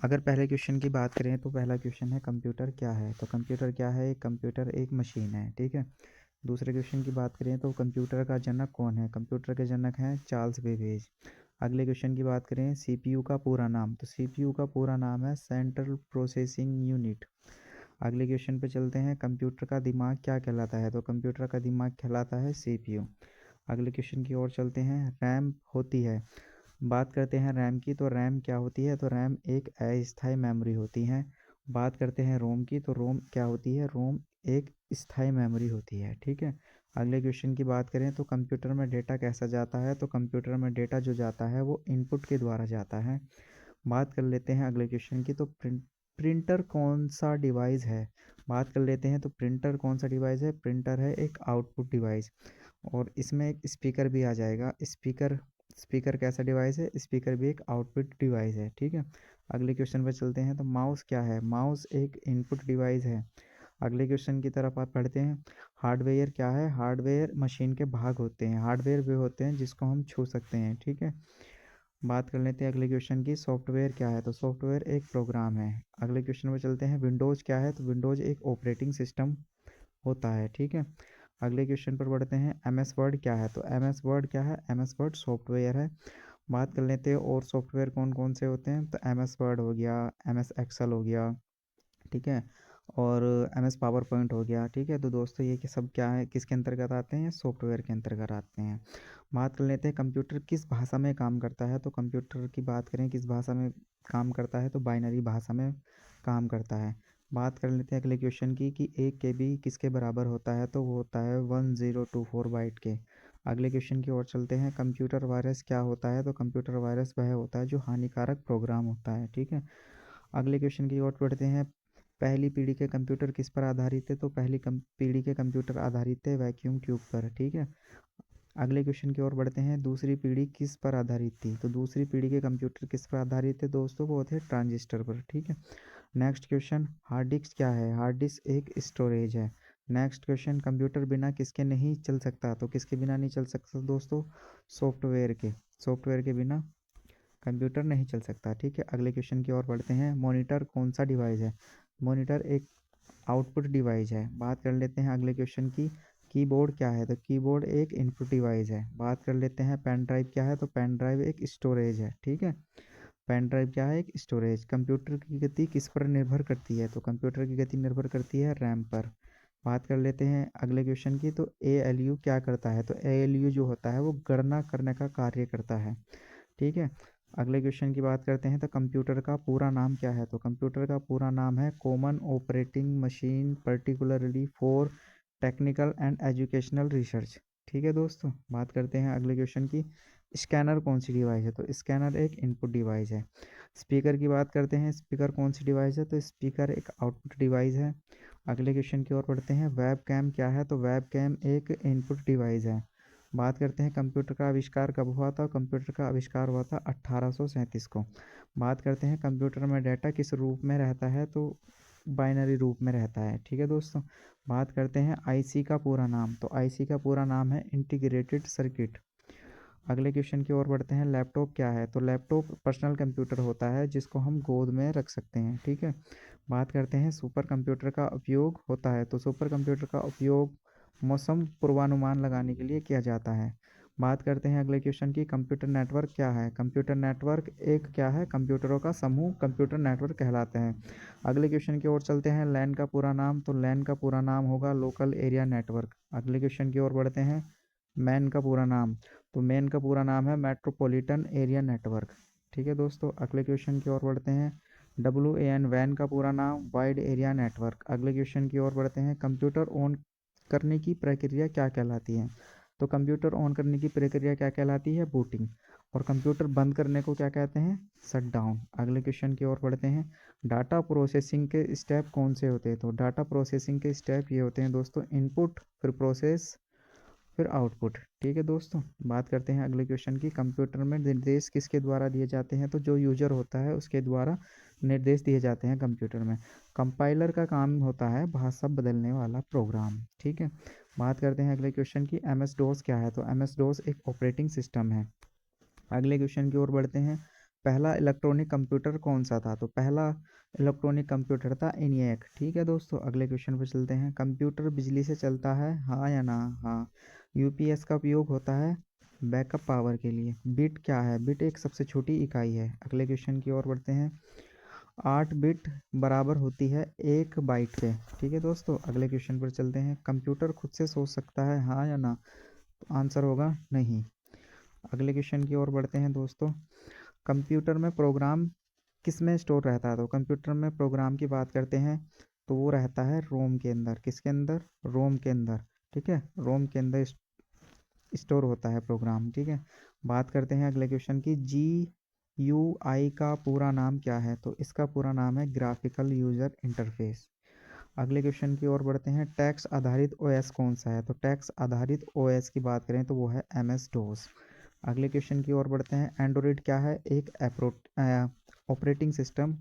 अगर पहले क्वेश्चन की बात करें तो पहला क्वेश्चन है कंप्यूटर क्या है। तो कंप्यूटर क्या है, कंप्यूटर एक मशीन है, ठीक है। दूसरे क्वेश्चन की बात करें तो कंप्यूटर का जनक कौन है। कंप्यूटर के जनक हैं चार्ल्स बेबेज। अगले क्वेश्चन की बात करें सीपीयू का पूरा नाम, तो सीपीयू का पूरा नाम है सेंट्रल प्रोसेसिंग यूनिट। अगले क्वेश्चन पे चलते हैं, कंप्यूटर का दिमाग क्या कहलाता है। तो कंप्यूटर का दिमाग कहलाता है सीपीयू। अगले क्वेश्चन की ओर चलते हैं, रैम होती है। बात करते हैं रैम की, तो रैम क्या होती है। तो रैम एक अस्थायी मेमोरी होती है। बात करते हैं रोम की, तो रोम क्या होती है। रोम एक स्थायी मेमोरी होती है, ठीक है। अगले क्वेश्चन की बात करें तो कंप्यूटर में डेटा कैसा जाता है। तो कंप्यूटर में डेटा जो जाता है वो इनपुट के द्वारा जाता है। बात कर लेते हैं अगले क्वेश्चन की, तो प्रिंटर कौन सा डिवाइस है। बात कर लेते हैं तो प्रिंटर कौन सा डिवाइस है। प्रिंटर है एक आउटपुट डिवाइस, और इसमें एक स्पीकर भी आ जाएगा। स्पीकर स्पीकर कैसा डिवाइस है। स्पीकर भी एक आउटपुट डिवाइस है, ठीक है। अगले क्वेश्चन पर चलते हैं, तो माउस क्या है। माउस एक इनपुट डिवाइस है। अगले क्वेश्चन की तरफ आप पढ़ते हैं, हार्डवेयर क्या है। हार्डवेयर मशीन के भाग होते हैं। हार्डवेयर वे होते हैं जिसको हम छू सकते हैं, ठीक है। बात कर लेते हैं अगले क्वेश्चन की, सॉफ्टवेयर क्या है। तो सॉफ्टवेयर एक प्रोग्राम है। अगले क्वेश्चन में चलते हैं, विंडोज़ क्या है। तो विंडोज़ एक ऑपरेटिंग सिस्टम होता है, ठीक है। अगले क्वेश्चन पर बढ़ते हैं, एम एस वर्ड क्या है। तो एम एस वर्ड क्या है। एम एस वर्ड सॉफ्टवेयर है। बात कर लेते हैं और सॉफ्टवेयर कौन कौन से होते हैं। तो एम एस वर्ड हो गया, एम एस एक्सेल हो गया, ठीक है, और एम एस पावर पॉइंट हो गया, ठीक है। तो दोस्तों ये कि सब क्या है, किसके अंतर्गत आते हैं, सॉफ्टवेयर के अंतर्गत आते हैं। बात कर लेते हैं कंप्यूटर किस भाषा में काम करता है। तो कंप्यूटर की बात करें किस भाषा में काम करता है, तो बाइनरी भाषा में काम करता है। बात कर लेते हैं अगले क्वेश्चन की कि एक के बी किसके बराबर होता है। तो वो होता है 1024 बाइट के। अगले क्वेश्चन की ओर चलते हैं, कंप्यूटर वायरस क्या होता है। तो कंप्यूटर वायरस वह होता है जो हानिकारक प्रोग्राम होता है, ठीक है। अगले क्वेश्चन की ओर बढ़ते हैं, पहली पीढ़ी के कंप्यूटर किस पर आधारित है। तो पहली पीढ़ी के कंप्यूटर आधारित थे वैक्यूम ट्यूब पर, ठीक है। अगले क्वेश्चन की ओर बढ़ते हैं, दूसरी पीढ़ी किस पर आधारित थी। तो दूसरी पीढ़ी के कंप्यूटर किस पर आधारित थे दोस्तों, वो थे ट्रांजिस्टर पर, ठीक है। नेक्स्ट क्वेश्चन, हार्ड डिस्क क्या है। हार्ड डिस्क एक स्टोरेज है। नेक्स्ट क्वेश्चन, कंप्यूटर बिना किसके नहीं चल सकता। तो किसके बिना नहीं चल सकता दोस्तों, सॉफ्टवेयर के। सॉफ्टवेयर के बिना कंप्यूटर नहीं चल सकता, ठीक है। अगले क्वेश्चन की ओर बढ़ते हैं, मॉनिटर कौन सा डिवाइस है। मॉनिटर एक आउटपुट डिवाइस है। बात कर लेते हैं अगले क्वेश्चन की, कीबोर्ड क्या है। तो कीबोर्ड एक इनपुट डिवाइस है। बात कर लेते हैं पेन ड्राइव क्या है। तो पेन ड्राइव एक स्टोरेज है, ठीक है। पेन ड्राइव क्या है, एक स्टोरेज। कंप्यूटर की गति किस पर निर्भर करती है। तो कंप्यूटर की गति निर्भर करती है रैम पर। बात कर लेते हैं अगले क्वेश्चन की, तो ए एल यू क्या करता है। तो ए एल यू जो होता है वो गणना करने का कार्य करता है, ठीक है। अगले क्वेश्चन की बात करते हैं, तो कंप्यूटर का पूरा नाम क्या है। तो कंप्यूटर का पूरा नाम है common operating machine particularly for technical and educational research, ठीक है दोस्तों। बात करते हैं अगले क्वेश्चन की, स्कैनर कौन सी डिवाइस है। तो स्कैनर एक इनपुट डिवाइस है। स्पीकर की बात करते हैं, स्पीकर कौन सी डिवाइस है। तो स्पीकर एक आउटपुट डिवाइस है। अगले क्वेश्चन की ओर बढ़ते हैं, वेब कैम क्या है। तो वेब कैम एक इनपुट डिवाइस है। बात करते हैं कंप्यूटर का आविष्कार कब हुआ था। कंप्यूटर का आविष्कार हुआ था 1837 को। बात करते हैं कंप्यूटर में डाटा किस रूप में रहता है। तो बाइनरी रूप में रहता है, ठीक है दोस्तों। बात करते हैं आईसी का पूरा नाम। तो आईसी का पूरा नाम है इंटीग्रेटेड सर्किट। अगले क्वेश्चन की ओर बढ़ते हैं, लैपटॉप क्या है। तो लैपटॉप पर्सनल कंप्यूटर होता है जिसको हम गोद में रख सकते हैं, ठीक है। बात करते हैं सुपर कंप्यूटर का उपयोग होता है। तो सुपर कंप्यूटर का उपयोग मौसम पूर्वानुमान लगाने के लिए किया जाता है। बात करते हैं अगले क्वेश्चन की, कंप्यूटर नेटवर्क क्या है। कंप्यूटर नेटवर्क एक क्या है, कंप्यूटरों का समूह कंप्यूटर नेटवर्क कहलाते हैं। अगले क्वेश्चन की ओर चलते हैं, लैन का पूरा नाम। तो लैन का पूरा नाम होगा लोकल एरिया नेटवर्क। अगले क्वेश्चन की ओर बढ़ते हैं, मैन का पूरा नाम। तो मेन का पूरा नाम है मेट्रोपॉलिटन एरिया नेटवर्क, ठीक है दोस्तों। अगले क्वेश्चन की ओर बढ़ते हैं, डब्ल्यू ए एन वैन का पूरा नाम वाइड एरिया नेटवर्क। अगले क्वेश्चन की ओर बढ़ते हैं, कंप्यूटर ऑन करने की प्रक्रिया क्या कहलाती है। तो कंप्यूटर ऑन करने की प्रक्रिया क्या कहलाती है, बूटिंग। और कंप्यूटर बंद करने को क्या कहते हैं, शट डाउन। अगले क्वेश्चन की ओर बढ़ते हैं, डाटा प्रोसेसिंग के स्टेप कौन से होते हैं। तो डाटा प्रोसेसिंग के स्टेप ये होते हैं दोस्तों, इनपुट, फिर प्रोसेस, फिर आउटपुट, ठीक है दोस्तों। बात करते हैं अगले क्वेश्चन की, कंप्यूटर में निर्देश किसके द्वारा दिए जाते हैं। तो जो यूजर होता है उसके द्वारा निर्देश दिए जाते हैं कंप्यूटर में। कंपाइलर का काम होता है भाषा बदलने वाला प्रोग्राम, ठीक है। बात करते हैं अगले क्वेश्चन की, एम एस डोस क्या है। तो एम एस डोस एक ऑपरेटिंग सिस्टम है। अगले क्वेश्चन की ओर बढ़ते हैं, पहला इलेक्ट्रॉनिक कंप्यूटर कौन सा था? तो पहला इलेक्ट्रॉनिक कंप्यूटर था ENIAC। ठीक है दोस्तों, अगले क्वेश्चन पर चलते हैं। कंप्यूटर बिजली से चलता है, हाँ या ना? हाँ। यूपीएस का उपयोग होता है बैकअप पावर के लिए। बिट क्या है? बिट एक सबसे छोटी इकाई है। अगले क्वेश्चन की ओर बढ़ते हैं। 8 बिट बराबर होती है 1 बाइट के। ठीक है दोस्तों, अगले क्वेश्चन पर चलते हैं। कंप्यूटर खुद से सोच सकता है, हाँ या ना? तो आंसर होगा नहीं। अगले क्वेश्चन की ओर बढ़ते हैं दोस्तों। कंप्यूटर में प्रोग्राम किस में स्टोर रहता है? तो कंप्यूटर में प्रोग्राम की बात करते हैं तो वो रहता है रोम के अंदर। किसके अंदर? रोम के अंदर। ठीक है, रोम के अंदर स्टोर होता है प्रोग्राम। ठीक है, बात करते हैं अगले क्वेश्चन की। GUI का पूरा नाम क्या है? तो इसका पूरा नाम है ग्राफिकल यूजर इंटरफेस। अगले क्वेश्चन की ओर बढ़ते हैं। टैक्स आधारित ओएस कौन सा है? तो टैक्स आधारित ओएस की बात करें तो वो है MS-DOS। अगले क्वेश्चन की ओर बढ़ते हैं। एंड्रॉयड क्या है? एक ऑपरेटिंग सिस्टम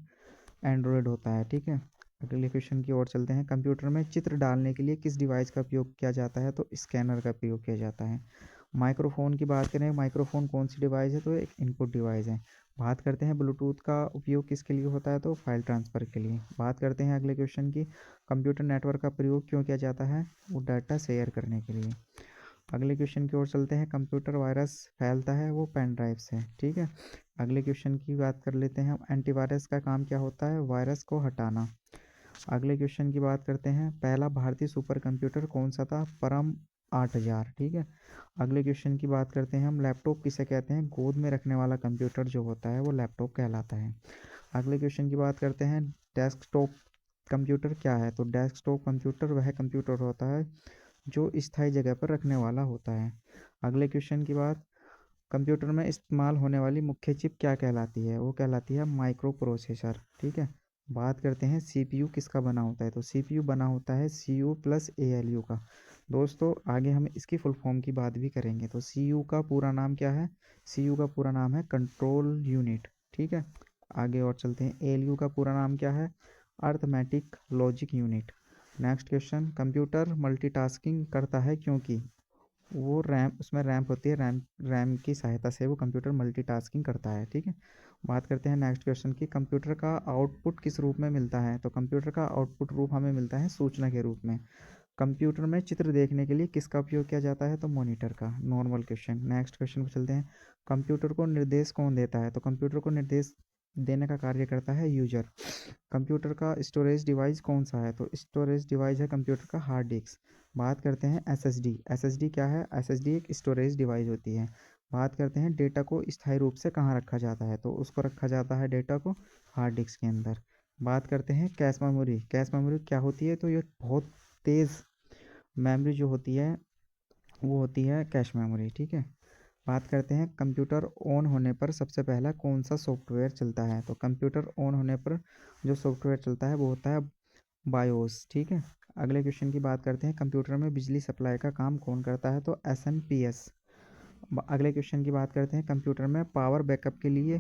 एंड्रॉयड होता है। ठीक है, अगले क्वेश्चन की ओर चलते हैं। कंप्यूटर में चित्र डालने के लिए किस डिवाइस का उपयोग किया जाता है? तो स्कैनर का प्रयोग किया जाता है। माइक्रोफोन की बात करें, माइक्रोफोन कौन सी डिवाइस है? तो एक इनपुट डिवाइस है। बात करते हैं ब्लूटूथ का उपयोग किसके लिए होता है? तो फाइल ट्रांसफ़र के लिए। बात करते हैं अगले क्वेश्चन की। कंप्यूटर नेटवर्क का प्रयोग क्यों किया जाता है? वो डाटा शेयर करने के लिए। अगले क्वेश्चन की ओर चलते हैं। कंप्यूटर वायरस फैलता है वो पेन ड्राइव से। ठीक है, अगले क्वेश्चन की बात कर लेते हैं। एंटीवायरस का काम क्या होता है? वायरस को हटाना। अगले क्वेश्चन की बात करते हैं। पहला भारतीय सुपर कंप्यूटर कौन सा था? परम 8000। ठीक है, अगले क्वेश्चन की बात करते हैं हम। लैपटॉप किसे कहते हैं? गोद में रखने वाला कंप्यूटर जो होता है वो लैपटॉप कहलाता है। अगले क्वेश्चन की बात करते हैं। डेस्कटॉप कंप्यूटर क्या है? तो डेस्कटॉप कंप्यूटर वह कंप्यूटर होता है जो स्थायी जगह पर रखने वाला होता है। अगले क्वेश्चन की बात। कंप्यूटर में इस्तेमाल होने वाली मुख्य चिप क्या कहलाती है? वो कहलाती है माइक्रो प्रोसेसर। ठीक है, बात करते हैं CPU किसका बना होता है? तो CPU बना होता है CU प्लस ALU का। दोस्तों आगे हम इसकी फुल फॉर्म की बात भी करेंगे। तो CU का पूरा नाम क्या है? CU का पूरा नाम है कंट्रोल यूनिट। ठीक है, आगे और चलते हैं। ALU का पूरा नाम क्या है? Arithmetic logic unit. Next question. Computer multitasking करता है क्योंकि वो रैम, उसमें रैम होती है, रैम रैम की सहायता से वो कंप्यूटर मल्टीटास्किंग करता है। ठीक है, बात करते हैं नेक्स्ट क्वेश्चन की। कंप्यूटर का आउटपुट किस रूप में मिलता है? तो कंप्यूटर का आउटपुट रूप हमें मिलता है सूचना के रूप में। कंप्यूटर में चित्र देखने के लिए किसका उपयोग किया जाता है? तो मॉनिटर का। Normal question. नेक्स्ट क्वेश्चन पर चलते हैं। कंप्यूटर को निर्देश कौन देता है? तो कंप्यूटर को निर्देश देने का कार्य करता है यूजर। कंप्यूटर का स्टोरेज डिवाइस कौन सा है? तो स्टोरेज डिवाइस है कंप्यूटर का हार्ड डिस्क। बात करते हैं SSD। SSD क्या है? SSD एक स्टोरेज डिवाइस होती है। बात करते हैं डेटा को स्थायी रूप से कहाँ रखा जाता है? तो उसको रखा जाता है डेटा को हार्ड डिस्क के अंदर। बात करते हैं कैश मेमोरी। कैश मेमोरी क्या होती है? तो ये बहुत तेज़ मेमोरी जो होती है वो होती है कैश मेमोरी। ठीक है, बात करते हैं कंप्यूटर ऑन होने पर सबसे पहला कौन सा सॉफ्टवेयर चलता है? तो कंप्यूटर ऑन होने पर जो सॉफ्टवेयर चलता है वो होता है बायोस। ठीक है, अगले क्वेश्चन की बात करते हैं। कंप्यूटर में बिजली सप्लाई का काम कौन करता है? तो SMPS। अगले क्वेश्चन की बात करते हैं। कंप्यूटर में पावर बैकअप के लिए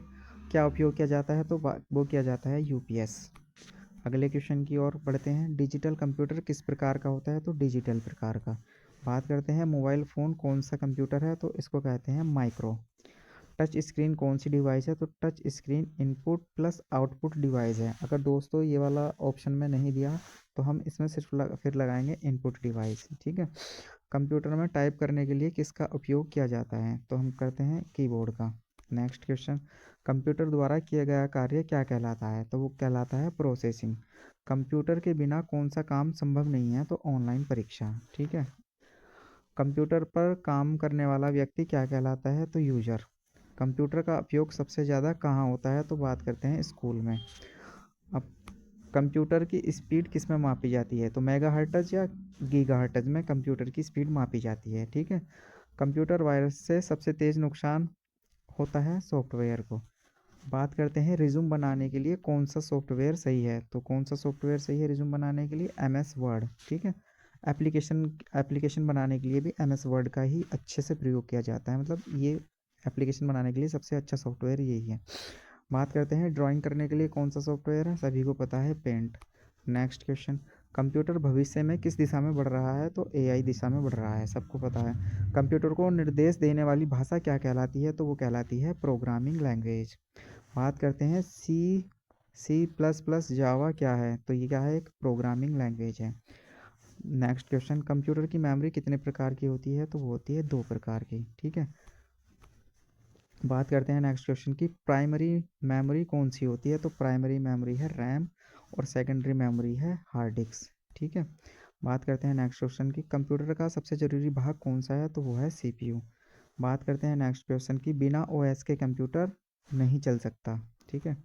क्या उपयोग किया जाता है? तो वो किया जाता है UPS। अगले क्वेश्चन की ओर बढ़ते हैं। डिजिटल कंप्यूटर किस प्रकार का होता है? तो डिजिटल प्रकार का। बात करते हैं मोबाइल फ़ोन कौन सा कंप्यूटर है? तो इसको कहते हैं माइक्रो। टच स्क्रीन कौन सी डिवाइस है? तो touch screen input plus output device है। अगर दोस्तों ये वाला ऑप्शन में नहीं दिया तो हम इसमें सिर्फ फिर लगाएंगे इनपुट डिवाइस। ठीक है, कंप्यूटर में टाइप करने के लिए किसका उपयोग किया जाता है? तो हम करते हैं कीबोर्ड का। Next question. कंप्यूटर द्वारा किया गया कार्य क्या कहलाता है? तो वो कहलाता है प्रोसेसिंग। कंप्यूटर के बिना कौन सा काम संभव नहीं है? तो ऑनलाइन परीक्षा। ठीक है, कंप्यूटर पर काम करने वाला व्यक्ति क्या कहलाता है? तो यूजर। कंप्यूटर का उपयोग सबसे ज़्यादा कहाँ होता है? तो बात करते हैं स्कूल में। अब कंप्यूटर की स्पीड किस में मापी जाती है? तो मेगाहर्ट्ज़ या गीगाहर्ट्ज़ में कंप्यूटर की स्पीड मापी जाती है। ठीक है, कंप्यूटर वायरस से सबसे तेज़ नुकसान होता है सॉफ्टवेयर को। बात करते हैं रिज्यूम बनाने के लिए कौन सा सॉफ्टवेयर सही है? तो कौन सा सॉफ्टवेयर सही है रिज्यूम बनाने के लिए? MS word. ठीक है, एप्लीकेशन एप्लीकेशन बनाने के लिए भी MS वर्ड का ही अच्छे से प्रयोग किया जाता है। मतलब ये एप्लीकेशन बनाने के लिए सबसे अच्छा सॉफ्टवेयर यही है। बात करते हैं ड्राइंग करने के लिए कौन सा सॉफ्टवेयर है? सभी को पता है पेंट। Next question. कंप्यूटर भविष्य में किस दिशा में बढ़ रहा है? तो AI दिशा में बढ़ रहा है, सबको पता है। कंप्यूटर को निर्देश देने वाली भाषा क्या कहलाती है? तो वो कहलाती है प्रोग्रामिंग लैंग्वेज। बात करते हैं C++ जावा क्या है, तो ये क्या है, एक प्रोग्रामिंग लैंग्वेज है। नेक्स्ट क्वेश्चन, कंप्यूटर की मेमोरी कितने प्रकार की होती है, तो वो होती है 2 प्रकार की, ठीक है। बात करते हैं नेक्स्ट क्वेश्चन की, प्राइमरी मेमोरी कौन सी होती है, तो प्राइमरी मेमोरी है रैम और सेकेंडरी मेमोरी है हार्ड डिस्क, ठीक है। बात करते हैं नेक्स्ट क्वेश्चन की, कंप्यूटर का सबसे ज़रूरी भाग कौन सा है, तो वो है CPU। बात करते हैं नेक्स्ट क्वेश्चन की, बिना OS के कंप्यूटर नहीं चल सकता, ठीक है।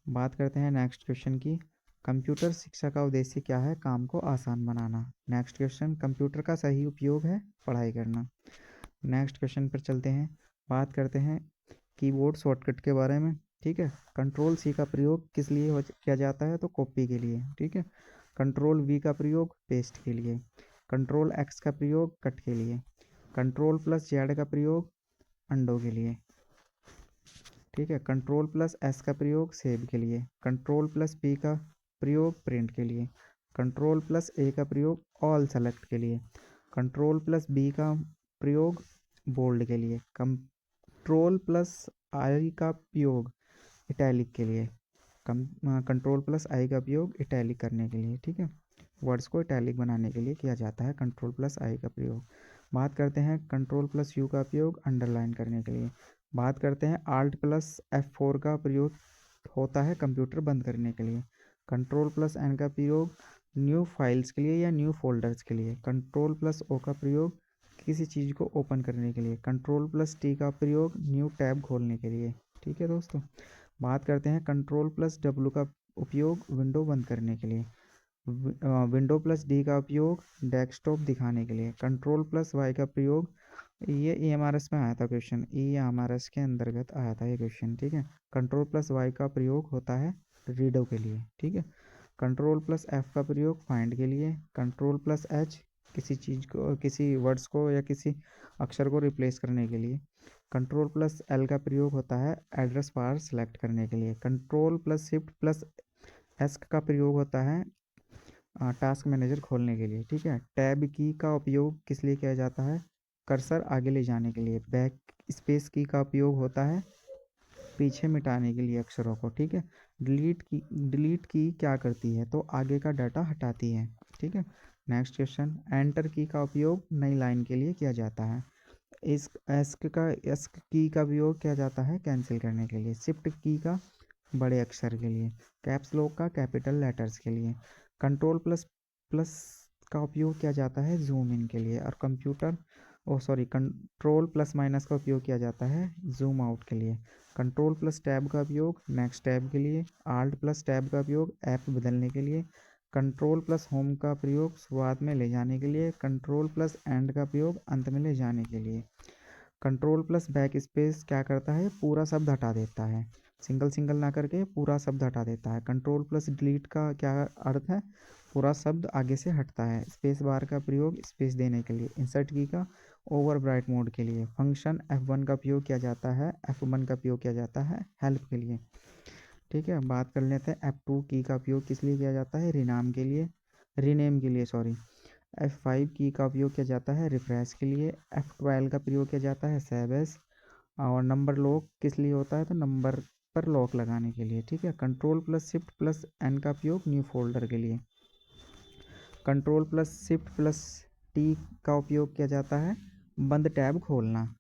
बात करते हैं नेक्स्ट क्वेश्चन की, कंप्यूटर शिक्षा का उद्देश्य क्या है, काम को आसान बनाना। नेक्स्ट क्वेश्चन, कंप्यूटर का सही उपयोग है पढ़ाई करना। नेक्स्ट क्वेश्चन पर चलते हैं, बात करते हैं कीबोर्ड शॉर्टकट के बारे में, ठीक है। कंट्रोल C का प्रयोग किस लिए किया जाता है, तो कॉपी के लिए, ठीक है। कंट्रोल V का प्रयोग पेस्ट के लिए। कंट्रोल X का प्रयोग कट के लिए। कंट्रोल+Z का प्रयोग अंडों के लिए, ठीक है। कंट्रोल+S का प्रयोग सेव के लिए। कंट्रोल+P का प्रयोग प्रिंट के लिए। कंट्रोल+A का प्रयोग ऑल सेलेक्ट के लिए। कंट्रोल+B का प्रयोग बोल्ड के लिए। कंट्रोल+I का प्रयोग इटैलिक के लिए। कंट्रोल+I का प्रयोग इटैलिक करने के लिए, ठीक है। वर्ड्स को इटैलिक बनाने के लिए किया जाता है कंट्रोल+I का प्रयोग। बात करते हैं कंट्रोल+U का प्रयोग अंडरलाइन करने के लिए। बात करते हैं Alt+F4 का प्रयोग होता है कंप्यूटर बंद करने के लिए। कंट्रोल+N का प्रयोग न्यू फाइल्स के लिए या न्यू फोल्डर्स के लिए। कंट्रोल+O का प्रयोग किसी चीज़ को ओपन करने के लिए। कंट्रोल+T का प्रयोग न्यू टैब खोलने के लिए, ठीक है दोस्तों। बात करते हैं कंट्रोल+W का उपयोग विंडो बंद करने के लिए। विंडो+D का उपयोग डेस्कटॉप दिखाने के लिए। कंट्रोल+Y का प्रयोग, ये EMRS में आया था क्वेश्चन, EMRS के अंतर्गत आया था ये क्वेश्चन, ठीक है। कंट्रोल+Y का प्रयोग होता है रीडो के लिए, ठीक है। कंट्रोल+F का प्रयोग फाइंड के लिए। कंट्रोल+H किसी चीज़ को, किसी वर्ड्स को या किसी अक्षर को रिप्लेस करने के लिए। कंट्रोल+L का प्रयोग होता है एड्रेस बार सेलेक्ट करने के लिए। कंट्रोल+Shift+S का प्रयोग होता है टास्क मैनेजर खोलने के लिए, ठीक है। टैब की का उपयोग किस लिए किया जाता है, कर्सर आगे ले जाने के लिए। बैक स्पेस की का उपयोग होता है पीछे मिटाने के लिए अक्षरों को, ठीक है। डिलीट की क्या करती है, तो आगे का डाटा हटाती है, ठीक है। नेक्स्ट क्वेश्चन, एंटर की का उपयोग नई लाइन के लिए किया जाता है। इस एस की का उपयोग किया जाता है कैंसिल करने के लिए। शिफ्ट की का बड़े अक्षर के लिए। कैप्स लॉक का कैपिटल लेटर्स के लिए। कंट्रोल++ का उपयोग किया जाता है जूम इन के लिए। और कंट्रोल+- का उपयोग किया जाता है जूम आउट के लिए। कंट्रोल+टैब का उपयोग नेक्स्ट टैब के लिए। Alt+टैब का उपयोग ऐप बदलने के लिए। कंट्रोल+होम का प्रयोग शुरुआत में ले जाने के लिए। कंट्रोल+एंड का प्रयोग अंत में ले जाने के लिए। कंट्रोल+बैक स्पेस क्या करता है, पूरा शब्द हटा देता है, सिंगल सिंगल ना करके पूरा शब्द हटा देता है। कंट्रोल+डिलीट का क्या अर्थ है, पूरा शब्द आगे से हटता है। स्पेस बार का प्रयोग स्पेस देने के लिए। इंसर्ट की का ओवरब्राइट मोड के लिए। फंक्शन F1 का उपयोग किया जाता है, F1 का उपयोग किया जाता है हेल्प के लिए, ठीक है। बात कर लेते हैं F2 की का उपयोग किस लिए किया जाता है, रीनेम के लिए सॉरी। F5 की का उपयोग किया जाता है रिफ्रेश के लिए। F12 का प्रयोग किया जाता है सेव एज। और नंबर लॉक किस लिए होता है, तो नंबर पर लॉक लगाने के लिए, ठीक है। कंट्रोल+Shift+N का उपयोग न्यू फोल्डर के लिए। कंट्रोल+Shift+T का उपयोग किया जाता है बंद टैब खोलना।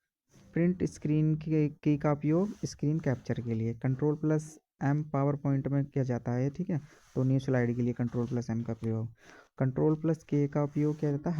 प्रिंट स्क्रीन की का उपयोग स्क्रीन कैप्चर के लिए। कंट्रोल+M पावर पॉइंट में किया जाता है, ठीक है। तो न्यू स्लाइड के लिए कंट्रोल+M का प्रयोग। कंट्रोल+K का उपयोग किया जाता है